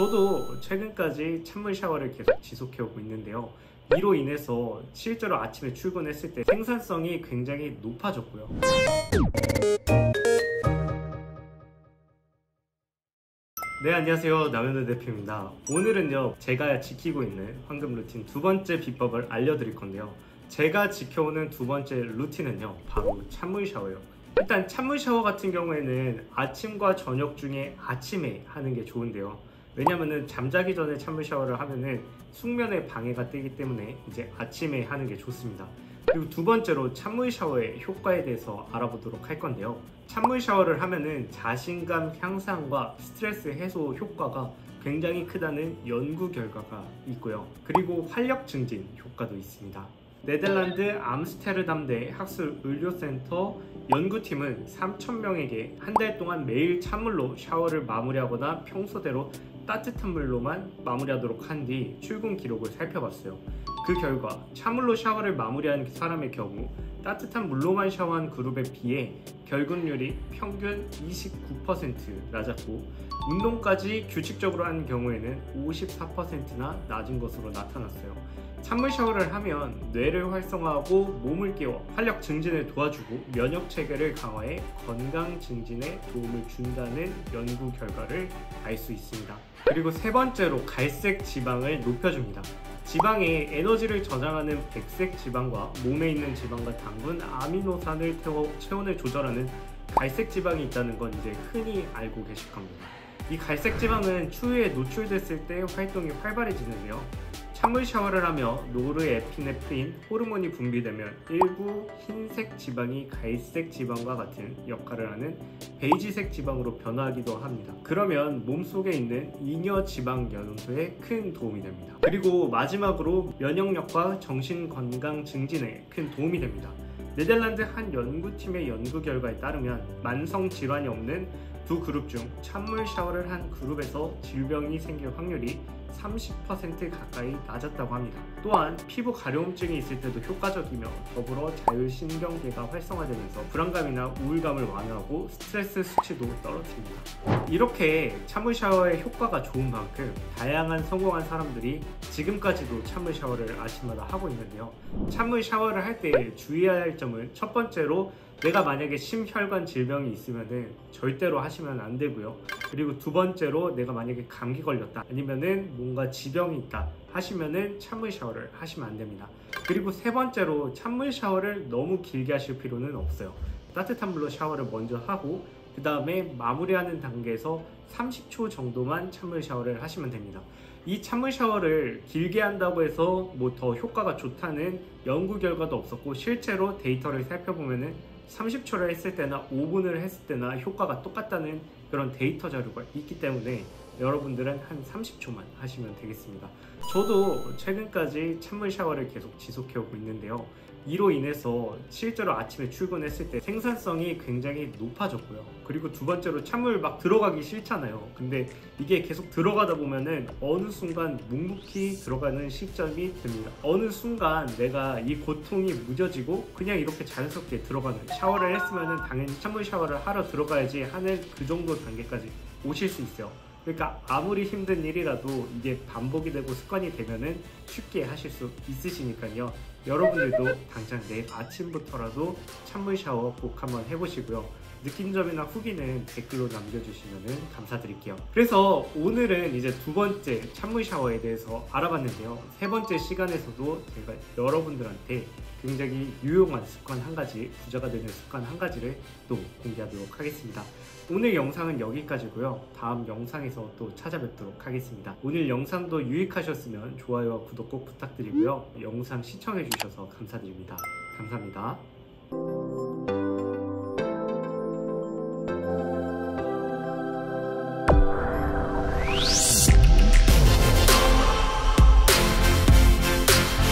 저도 최근까지 찬물 샤워를 계속 지속해오고 있는데요. 이로 인해서 실제로 아침에 출근했을 때 생산성이 굉장히 높아졌고요. 네, 안녕하세요. 남현우 대표입니다. 오늘은요, 제가 지키고 있는 황금 루틴 두 번째 비법을 알려드릴 건데요. 제가 지켜오는 두 번째 루틴은요, 바로 찬물 샤워예요. 일단 찬물 샤워 같은 경우에는 아침과 저녁 중에 아침에 하는 게 좋은데요. 왜냐면은 잠자기 전에 찬물 샤워를 하면은 숙면에 방해가 되기 때문에 이제 아침에 하는 게 좋습니다. 그리고 두 번째로 찬물 샤워의 효과에 대해서 알아보도록 할 건데요. 찬물 샤워를 하면은 자신감 향상과 스트레스 해소 효과가 굉장히 크다는 연구 결과가 있고요. 그리고 활력 증진 효과도 있습니다. 네덜란드 암스테르담대 학술의료센터 연구팀은 3,000명에게 한 달 동안 매일 찬물로 샤워를 마무리하거나 평소대로 따뜻한 물로만 마무리하도록 한 뒤 출근 기록을 살펴봤어요. 그 결과 찬물로 샤워를 마무리한 사람의 경우 따뜻한 물로만 샤워한 그룹에 비해 결근율이 평균 29% 낮았고, 운동까지 규칙적으로 하는 경우에는 54%나 낮은 것으로 나타났어요. 찬물 샤워를 하면 뇌를 활성화하고 몸을 깨워 활력 증진을 도와주고 면역 체계를 강화해 건강 증진에 도움을 준다는 연구 결과를 알 수 있습니다. 그리고 세 번째로 갈색 지방을 높여줍니다. 지방에 에너지를 저장하는 백색 지방과 몸에 있는 지방과 당분, 아미노산을 태워 체온을 조절하는 갈색 지방이 있다는 건 이제 흔히 알고 계실 겁니다. 이 갈색 지방은 추위에 노출됐을 때 활동이 활발해지는데요. 찬물 샤워를 하며 노르에피네프린 호르몬이 분비되면 일부 흰색 지방이 갈색 지방과 같은 역할을 하는 베이지색 지방으로 변화하기도 합니다. 그러면 몸속에 있는 잉여 지방 연소에 큰 도움이 됩니다. 그리고 마지막으로 면역력과 정신건강 증진에 큰 도움이 됩니다. 네덜란드 한 연구팀의 연구 결과에 따르면 만성 질환이 없는 두 그룹 중 찬물 샤워를 한 그룹에서 질병이 생길 확률이 30% 가까이 낮았다고 합니다. 또한 피부 가려움증이 있을 때도 효과적이며 더불어 자율신경계가 활성화되면서 불안감이나 우울감을 완화하고 스트레스 수치도 떨어뜨립니다. 이렇게 찬물 샤워의 효과가 좋은 만큼 다양한 성공한 사람들이 지금까지도 찬물 샤워를 아침마다 하고 있는데요. 찬물 샤워를 할 때 주의해야 할 점은 첫 번째로 내가 만약에 심혈관 질병이 있으면은 절대로 하시면 안 되고요. 그리고 두 번째로 내가 만약에 감기 걸렸다 아니면은 뭔가 지병이 있다 하시면은 찬물 샤워를 하시면 안 됩니다. 그리고 세 번째로 찬물 샤워를 너무 길게 하실 필요는 없어요. 따뜻한 물로 샤워를 먼저 하고 그 다음에 마무리하는 단계에서 30초 정도만 찬물 샤워를 하시면 됩니다. 이 찬물 샤워를 길게 한다고 해서 뭐 더 효과가 좋다는 연구 결과도 없었고, 실제로 데이터를 살펴보면은 30초를 했을 때나 5분을 했을 때나 효과가 똑같다는 그런 데이터 자료가 있기 때문에 여러분들은 한 30초만 하시면 되겠습니다. 저도 최근까지 찬물 샤워를 계속 지속해오고 있는데요. 이로 인해서 실제로 아침에 출근했을 때 생산성이 굉장히 높아졌고요. 그리고 두 번째로 찬물 막 들어가기 싫잖아요. 근데 이게 계속 들어가다 보면은 어느 순간 묵묵히 들어가는 시점이 됩니다. 어느 순간 내가 이 고통이 무뎌지고 그냥 이렇게 자연스럽게 들어가는, 샤워를 했으면은 당연히 찬물 샤워를 하러 들어가야지 하는 그 정도 단계까지 오실 수 있어요. 그러니까 아무리 힘든 일이라도 이게 반복이 되고 습관이 되면은 쉽게 하실 수 있으시니까요. 여러분들도 당장 내일 아침부터라도 찬물 샤워 꼭 한번 해보시고요. 느낀 점이나 후기는 댓글로 남겨주시면 감사드릴게요. 그래서 오늘은 이제 두 번째 찬물 샤워에 대해서 알아봤는데요. 세 번째 시간에서도 제가 여러분들한테 굉장히 유용한 습관 한 가지, 부자가 되는 습관 한 가지를 또 공개하도록 하겠습니다. 오늘 영상은 여기까지고요. 다음 영상에서 또 찾아뵙도록 하겠습니다. 오늘 영상도 유익하셨으면 좋아요와 구독 꼭 부탁드리고요. 영상 시청해주셔서 감사드립니다. 감사합니다.